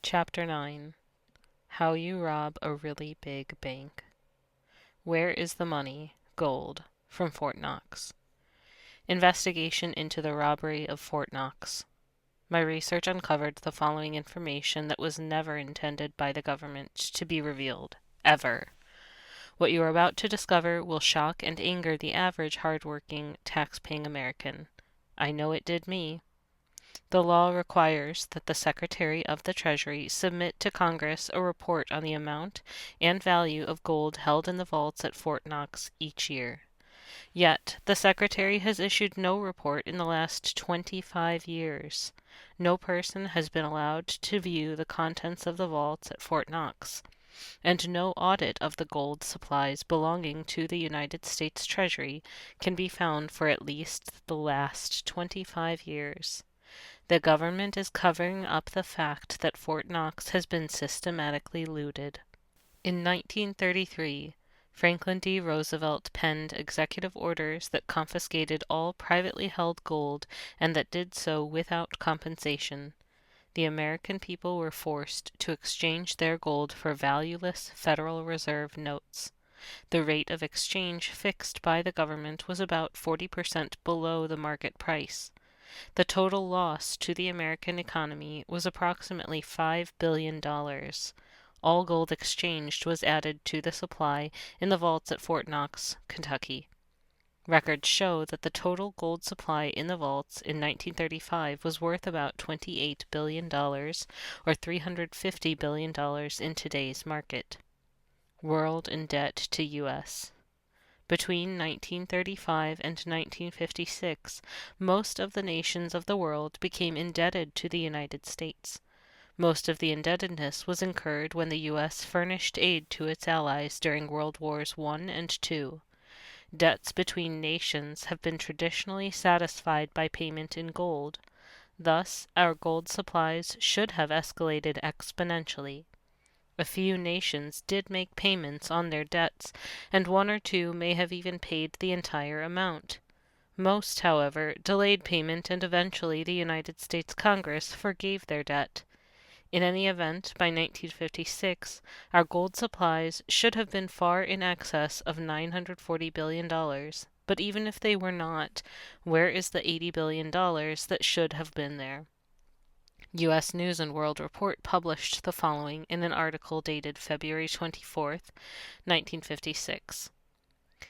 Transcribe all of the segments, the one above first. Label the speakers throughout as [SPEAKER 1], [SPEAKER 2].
[SPEAKER 1] Chapter 9. How You Rob a Really Big Bank. Where is the Money? Gold. From Fort Knox. Investigation into the robbery of Fort Knox. My research uncovered the following information that was never intended by the government to be revealed. Ever. What you are about to discover will shock and anger the average hard-working, tax-paying American. I know it did me. The law requires that the Secretary of the Treasury submit to Congress a report on the amount and value of gold held in the vaults at Fort Knox each year. Yet, the Secretary has issued no report in the last 25 years. No person has been allowed to view the contents of the vaults at Fort Knox, and no audit of the gold supplies belonging to the United States Treasury can be found for at least the last 25 years. The government is covering up the fact that Fort Knox has been systematically looted. In 1933, Franklin D. Roosevelt penned executive orders that confiscated all privately held gold and that did so without compensation. The American people were forced to exchange their gold for valueless Federal Reserve notes. The rate of exchange fixed by the government was about 40% below the market price. The total loss to the American economy was approximately $5 billion. All gold exchanged was added to the supply in the vaults at Fort Knox, Kentucky. Records show that the total gold supply in the vaults in 1935 was worth about $28 billion, or $350 billion in today's market. World in debt to U.S. Between 1935 and 1956, most of the nations of the world became indebted to the United States. Most of the indebtedness was incurred when the U.S. furnished aid to its allies during World Wars I and II. Debts between nations have been traditionally satisfied by payment in gold. Thus, our gold supplies should have escalated exponentially. A few nations did make payments on their debts, and one or two may have even paid the entire amount. Most, however, delayed payment, and eventually the United States Congress forgave their debt. In any event, by 1956, our gold supplies should have been far in excess of $940 billion. But even if they were not, where is the $80 billion that should have been there? U.S. News & World Report published the following in an article dated February 24, 1956.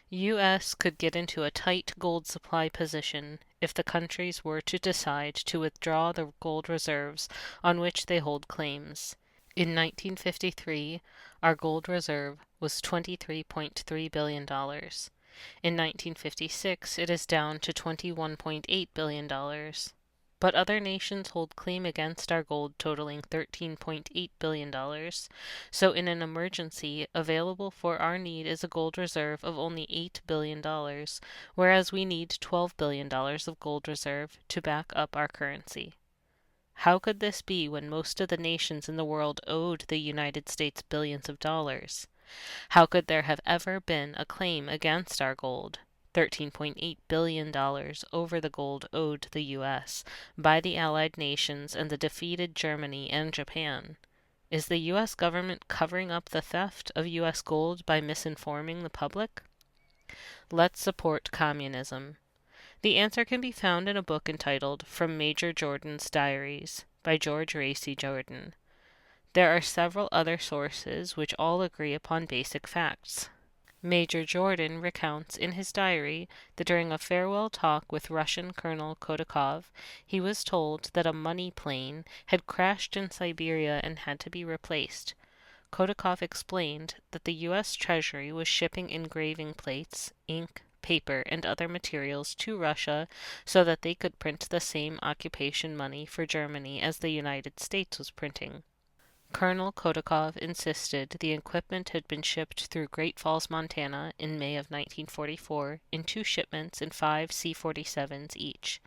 [SPEAKER 1] U.S. could get into a tight gold supply position if the countries were to decide to withdraw the gold reserves on which they hold claims. In 1953, our gold reserve was $23.3 billion. In 1956, it is down to $21.8 billion. But other nations hold claim against our gold totaling $13.8 billion, so in an emergency, available for our need is a gold reserve of only $8 billion, whereas we need $12 billion of gold reserve to back up our currency. How could this be when most of the nations in the world owed the United States billions of dollars? How could there have ever been a claim against our gold? $13.8 billion over the gold owed the U.S. by the Allied nations and the defeated Germany and Japan. Is the U.S. government covering up the theft of U.S. gold by misinforming the public? Let's support communism. The answer can be found in a book entitled From Major Jordan's Diaries by George Racy Jordan. There are several other sources which all agree upon basic facts. Major Jordan recounts in his diary that during a farewell talk with Russian Colonel Kodakov, he was told that a money plane had crashed in Siberia and had to be replaced. Kodakov explained that the U.S. Treasury was shipping engraving plates, ink, paper, and other materials to Russia so that they could print the same occupation money for Germany as the United States was printing. Colonel Kodakov insisted the equipment had been shipped through Great Falls, Montana in May of 1944 in 2 shipments in 5 C-47s each.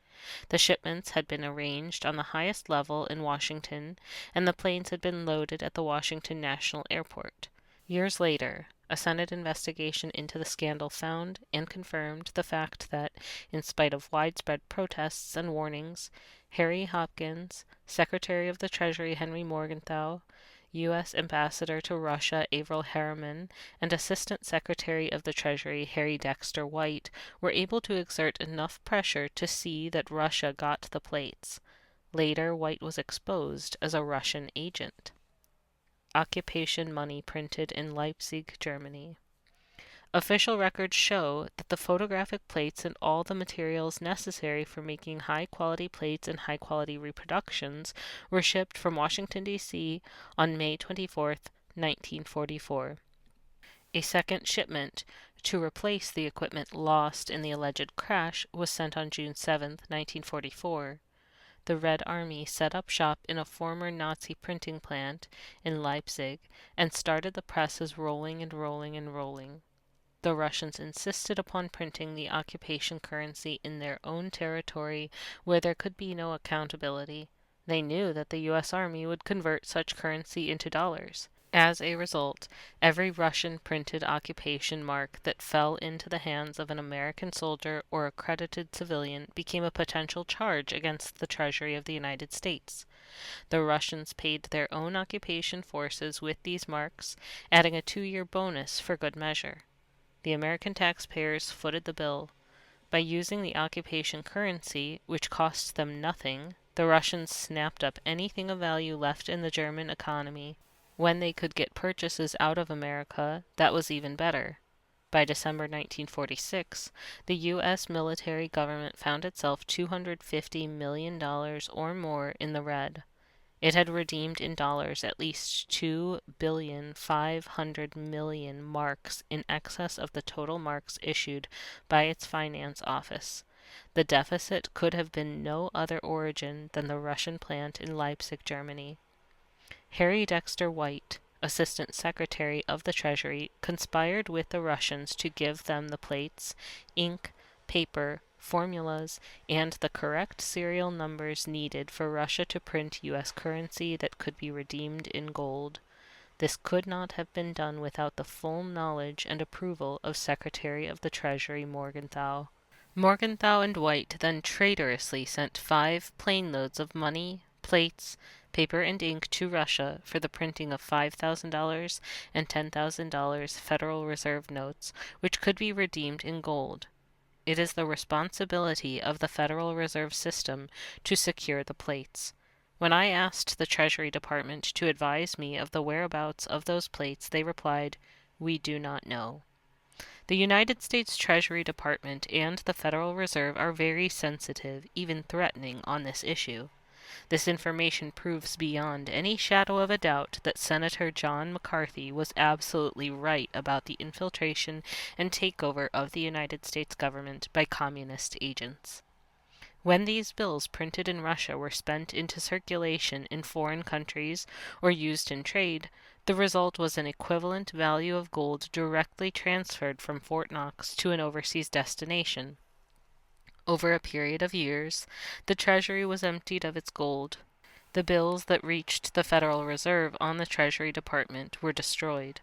[SPEAKER 1] The shipments had been arranged on the highest level in Washington, and the planes had been loaded at the Washington National Airport. Years later, A Senate investigation into the scandal found and confirmed the fact that, in spite of widespread protests and warnings, Harry Hopkins, Secretary of the Treasury Henry Morgenthau, U.S. Ambassador to Russia Averell Harriman, and Assistant Secretary of the Treasury Harry Dexter White were able to exert enough pressure to see that Russia got the plates. Later, White was exposed as a Russian agent. Occupation money printed in Leipzig, Germany. Official records show that the photographic plates and all the materials necessary for making high-quality plates and high-quality reproductions were shipped from Washington, D.C. on May 24, 1944. A second shipment, to replace the equipment lost in the alleged crash, was sent on June 7, 1944. The Red Army set up shop in a former Nazi printing plant in Leipzig and started the presses rolling and rolling and rolling. The Russians insisted upon printing the occupation currency in their own territory where there could be no accountability. They knew that the U.S. Army would convert such currency into dollars. As a result, every Russian printed occupation mark that fell into the hands of an American soldier or accredited civilian became a potential charge against the Treasury of the United States. The Russians paid their own occupation forces with these marks, adding a 2-year bonus for good measure. The American taxpayers footed the bill. By using the occupation currency, which cost them nothing, the Russians snapped up anything of value left in the German economy. When they could get purchases out of America, that was even better. By December 1946, the U.S. military government found itself $250 million or more in the red. It had redeemed in dollars at least 2,500,000,000 marks in excess of the total marks issued by its finance office. The deficit could have been no other origin than the Russian plant in Leipzig, Germany. Harry Dexter White, Assistant Secretary of the Treasury, conspired with the Russians to give them the plates, ink, paper, formulas, and the correct serial numbers needed for Russia to print U.S. currency that could be redeemed in gold. This could not have been done without the full knowledge and approval of Secretary of the Treasury Morgenthau. Morgenthau and White then traitorously sent 5 plane loads of money, plates, paper and ink to Russia for the printing of $5,000 and $10,000 Federal Reserve notes, which could be redeemed in gold. It is the responsibility of the Federal Reserve System to secure the plates. When I asked the Treasury Department to advise me of the whereabouts of those plates, they replied, "We do not know." The United States Treasury Department and the Federal Reserve are very sensitive, even threatening, on this issue. This information proves beyond any shadow of a doubt that Senator John McCarthy was absolutely right about the infiltration and takeover of the United States government by communist agents. When these bills printed in Russia were spent into circulation in foreign countries or used in trade, the result was an equivalent value of gold directly transferred from Fort Knox to an overseas destination. Over a period of years, the Treasury was emptied of its gold. The bills that reached the Federal Reserve on the Treasury Department were destroyed.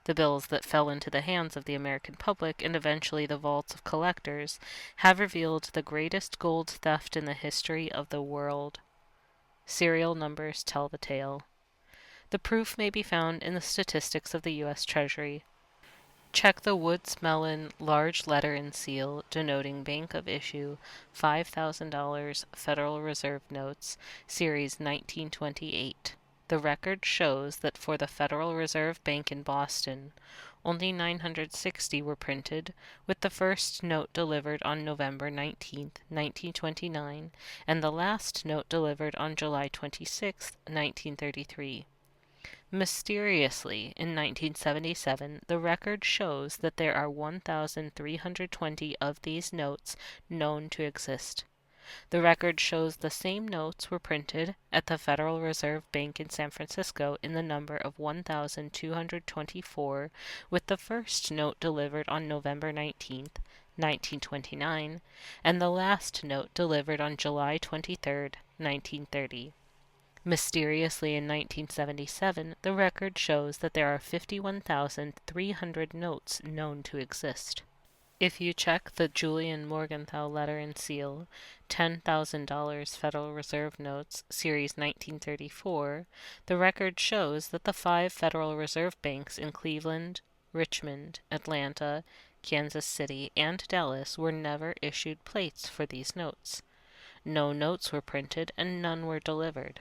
[SPEAKER 1] The bills that fell into the hands of the American public and eventually the vaults of collectors have revealed the greatest gold theft in the history of the world. Serial numbers tell the tale. The proof may be found in the statistics of the U.S. Treasury. Check the Woods-Mellon large letter and seal denoting Bank of Issue $5,000 Federal Reserve Notes, Series 1928. The record shows that for the Federal Reserve Bank in Boston, only 960 were printed, with the first note delivered on November 19, 1929, and the last note delivered on July 26, 1933. Mysteriously, in 1977, the record shows that there are 1,320 of these notes known to exist. The record shows the same notes were printed at the Federal Reserve Bank in San Francisco in the number of 1,224, with the first note delivered on November 19, 1929, and the last note delivered on July 23, 1930. Mysteriously, in 1977, the record shows that there are 51,300 notes known to exist. If you check the Julian Morgenthau letter and seal, $10,000 Federal Reserve notes, Series 1934, the record shows that the 5 Federal Reserve banks in Cleveland, Richmond, Atlanta, Kansas City, and Dallas were never issued plates for these notes. No notes were printed and none were delivered.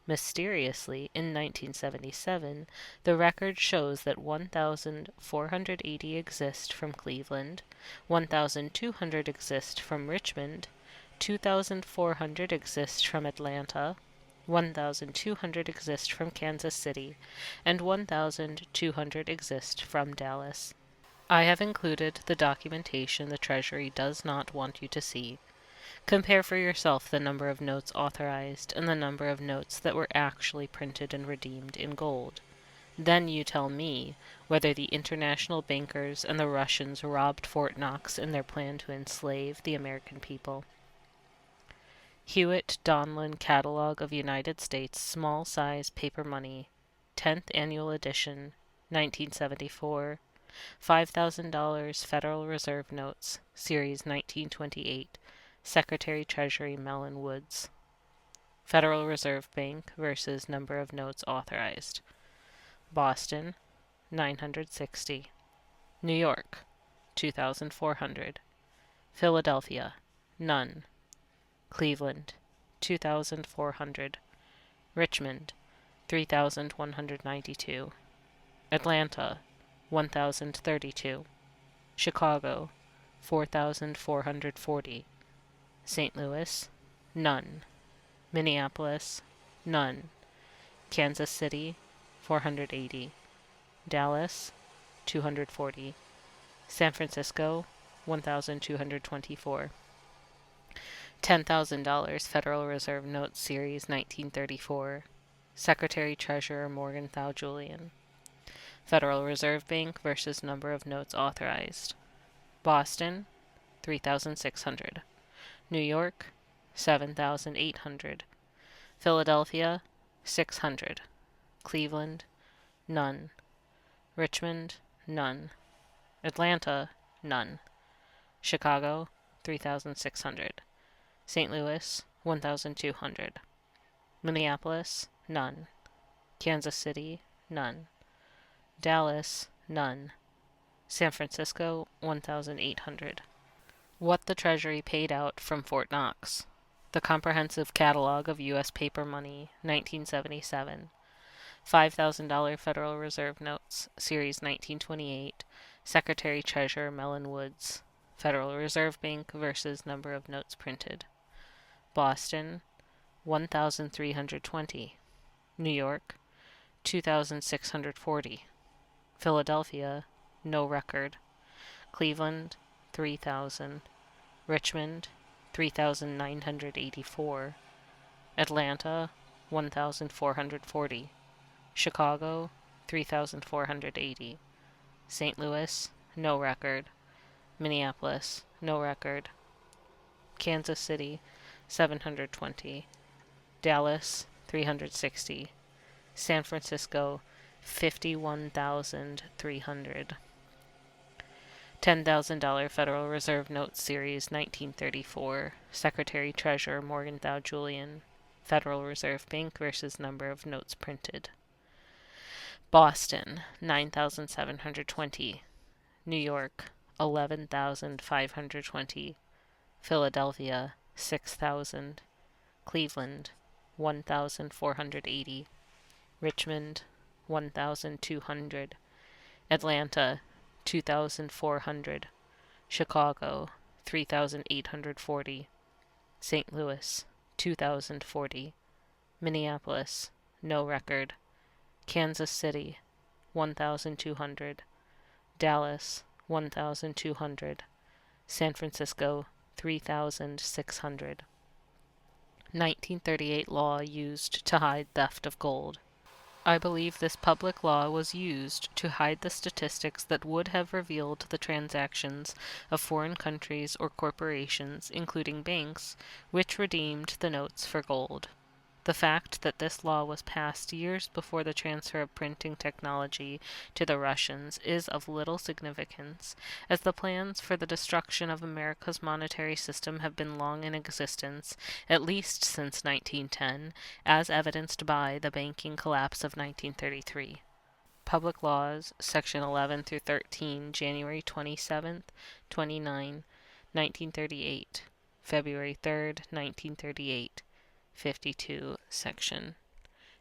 [SPEAKER 1] Mysteriously, in 1977, the record shows that 1,480 exist from Cleveland, 1,200 exist from Richmond, 2,400 exist from Atlanta, 1,200 exist from Kansas City, and 1,200 exist from Dallas. I have included the documentation the Treasury does not want you to see. Compare for yourself the number of notes authorized and the number of notes that were actually printed and redeemed in gold. Then you tell me whether the international bankers and the Russians robbed Fort Knox in their plan to enslave the American people. Hewitt Donlin Catalog of United States Small Size Paper Money, 10th Annual Edition, 1974, $5,000 Federal Reserve Notes, Series 1928, Secretary Treasury Mellon Woods. Federal Reserve Bank versus number of notes authorized. Boston, 960. New York, 2,400. Philadelphia, none. Cleveland, 2,400. Richmond, 3,192. Atlanta, 1,032. Chicago, 4,440. St. Louis, none. Minneapolis, none. Kansas City, 480. Dallas, 240. San Francisco, 1,224. $10,000 Federal Reserve Notes Series 1934. Secretary Treasurer Morgenthau Julian. Federal Reserve Bank versus number of notes authorized. Boston, 3,600. New York, 7,800. Philadelphia, 600. Cleveland, none. Richmond, none. Atlanta, none. Chicago, 3,600. St. Louis, 1,200. Minneapolis, none. Kansas City, none. Dallas, none. San Francisco, 1,800. What the Treasury paid out from Fort Knox. The Comprehensive Catalog of U.S. Paper Money, 1977. $5,000 Federal Reserve Notes, Series 1928, Secretary Treasurer Mellon Woods. Federal Reserve Bank versus number of notes printed. Boston, 1,320. New York, 2,640. Philadelphia, no record. Cleveland, 3,000. Richmond, 3,984. Atlanta, 1,440. Chicago, 3,480. St. Louis, no record. Minneapolis, no record. Kansas City, 720. Dallas, 360. San Francisco, 51,300. $10,000 Federal Reserve Notes Series 1934. Secretary Treasurer Morgenthau Julian. Federal Reserve Bank versus number of notes printed. Boston, 9,720. New York, 11,520. Philadelphia, 6,000. Cleveland, 1,480. Richmond, 1,200. Atlanta, 2,400. Chicago, 3,840. St. Louis, 2,040. Minneapolis, no record. Kansas City, 1,200. Dallas, 1,200. San Francisco, 3,600. 1938 law used to hide theft of gold. I believe this public law was used to hide the statistics that would have revealed the transactions of foreign countries or corporations, including banks, which redeemed the notes for gold. The fact that this law was passed years before the transfer of printing technology to the Russians is of little significance, as the plans for the destruction of America's monetary system have been long in existence, at least since 1910, as evidenced by the banking collapse of 1933. Public Laws, Section 11 through 13, January 27th, 29, 1938, February 3rd, 1938. 52, Section,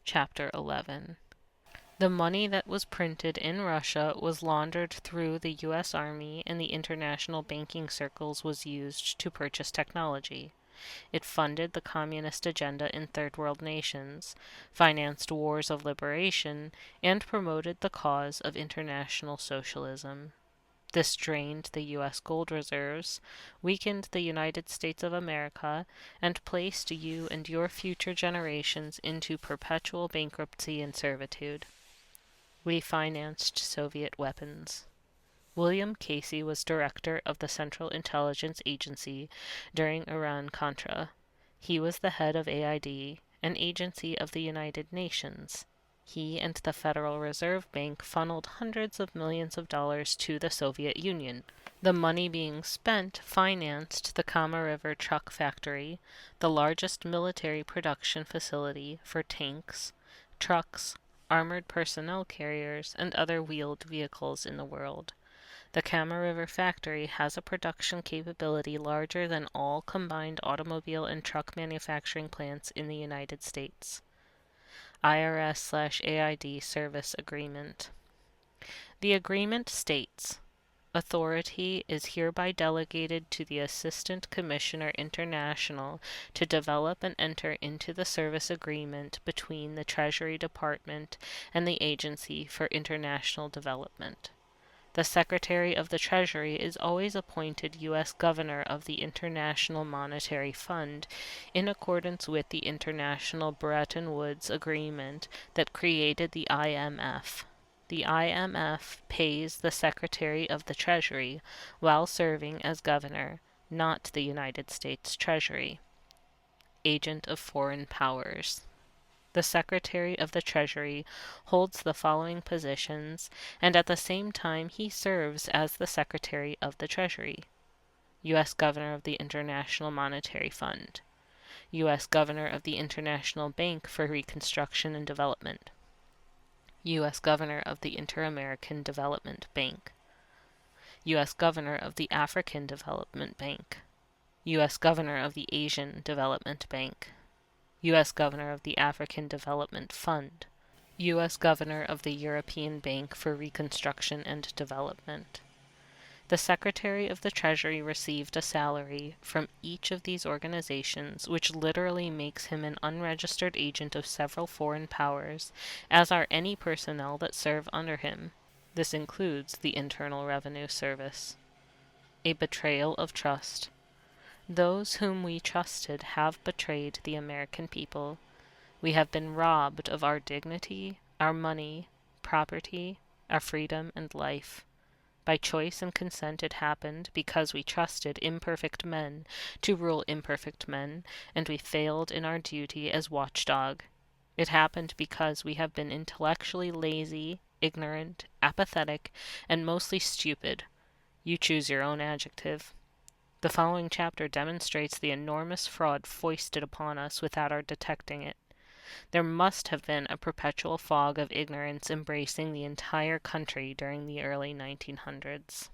[SPEAKER 1] Chapter 11. The money that was printed in Russia was laundered through the U.S. Army, and the international banking circles was used to purchase technology. It funded the communist agenda in third world nations, financed wars of liberation, and promoted the cause of international socialism. This drained the U.S. gold reserves, weakened the United States of America, and placed you and your future generations into perpetual bankruptcy and servitude. We financed Soviet weapons. William Casey was director of the Central Intelligence Agency during Iran-Contra. He was the head of AID, an agency of the United Nations. He and the Federal Reserve Bank funneled hundreds of millions of dollars to the Soviet Union. The money being spent financed the Kama River Truck Factory, the largest military production facility for tanks, trucks, armored personnel carriers, and other wheeled vehicles in the world. The Kama River Factory has a production capability larger than all combined automobile and truck manufacturing plants in the United States. IRS/AID Service Agreement. The agreement states, authority is hereby delegated to the Assistant Commissioner International to develop and enter into the service agreement between the Treasury Department and the Agency for International Development. The Secretary of the Treasury is always appointed U.S. Governor of the International Monetary Fund in accordance with the International Bretton Woods Agreement that created the IMF. The IMF pays the Secretary of the Treasury while serving as governor, not the United States Treasury. Agent of foreign powers. The Secretary of the Treasury holds the following positions, and at the same time he serves as the Secretary of the Treasury: U.S. Governor of the International Monetary Fund, U.S. Governor of the International Bank for Reconstruction and Development, U.S. Governor of the Inter-American Development Bank, U.S. Governor of the African Development Bank, U.S. Governor of the Asian Development Bank, U.S. Governor of the African Development Fund, U.S. Governor of the European Bank for Reconstruction and Development. The Secretary of the Treasury received a salary from each of these organizations, which literally makes him an unregistered agent of several foreign powers, as are any personnel that serve under him. This includes the Internal Revenue Service. A betrayal of trust. Those whom we trusted have betrayed the American people. We have been robbed of our dignity, our money, property, our freedom, and life. By choice and consent it happened, because we trusted imperfect men to rule imperfect men, and we failed in our duty as watchdog. It happened because we have been intellectually lazy, ignorant, apathetic, and mostly stupid. You choose your own adjective. The following chapter demonstrates the enormous fraud foisted upon us without our detecting it. There must have been a perpetual fog of ignorance embracing the entire country during the early 1900s.